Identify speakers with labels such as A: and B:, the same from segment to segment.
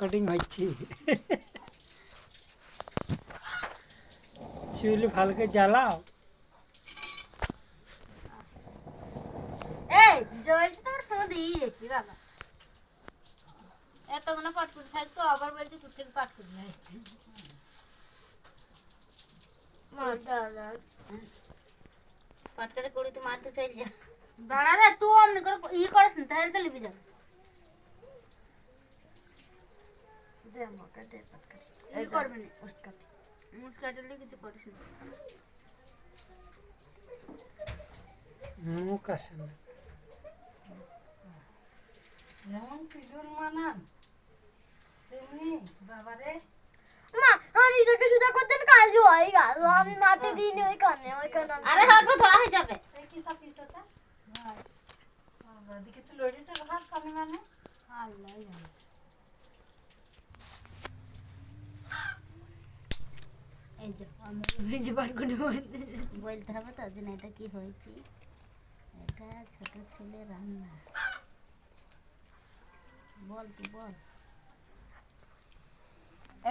A: Shooting হচ্ছে। চুল ভালো করে জ্বালাও।
B: এই জলটা তো ফোন দিয়ে গেছি বাবা, এতগুলো পাটকুটি থাকতো আবার বলছে তোর থেকে পাটকুটি নিয়ে আসতে। পাটকাটা করে তুই মারতে চাই যা, দাঁড়া রে তুই অমনি করে করিস না, তাহলে তো লিপি যাবে। করবে না মুসকাটলে কিছু করিস না।
A: মুখ আসে না।
C: যেমন সিঁদুর মানান তেমনি বাবারে।
B: মা আমি তোকে সুদা করতেন কাজ হয়ে গেল, আমি মাটি দিইনি ওই কানে আরে হাত ধরা হয়ে যাবে।
C: এই কি সব পিছটা হ্যাঁ বাবা দেখেছি লড়েছে ভাত কমে মানে আল্লাহ জানে।
B: এই যে আমি ভেজে পাটকুটি বলতে হবে তো দিন এটা কি হয়েছে। এটা ছোট ছেলে রান্না, বল কি বল।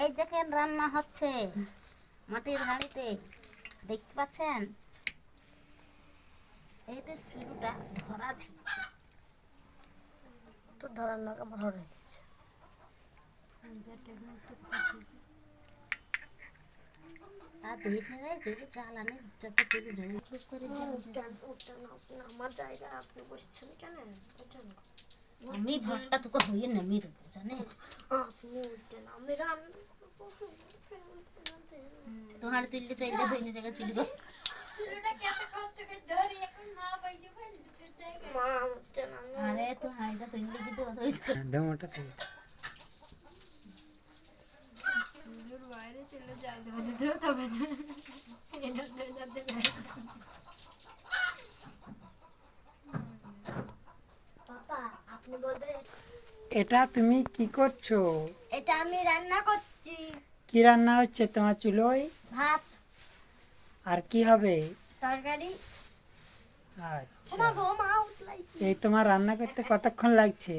B: এই দেখেন রান্না হচ্ছে মাটির হাঁড়িতে, দেখতে পাচ্ছেন। এই যে চুলটা ধরা ছিল তো, ধরার নাক আমার হয়ে গেছে। আর দেখিস না রে চুল চালানি চপে চুল ঝুল করে
D: আমার জায়গায় আপনি বসছেন কেন?
B: আমি ভাগটা তোকে হইয়ে নেমে দেবো জানে।
D: আপনি উঠতেন, আমি রান্না
B: তোমার তুললে চাইলে ধইলে জায়গা চুল গো।
D: মা উঠতেন, আমি
B: আরে তো হাইটা তুললে কি তো
A: ধোঁয়াটা তো
C: চুলের বাইরে চলে যায় দেবো তবে
D: পাপা আপনি বলবেন
A: এটা তুমি কি করছো?
D: এটা আমি রান্না করছি।
A: কি রান্না হচ্ছে তোমার চুলোয়?
D: ভাত
A: আর কি হবে?
D: তরকারি।
A: আচ্ছা,
D: মা উঠলাইছি।
A: এই তোমার রান্না করতে কতক্ষণ লাগছে?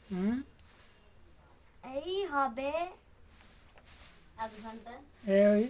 A: হুম,
D: এই হবে
B: আধ ঘন্টা।
A: ওই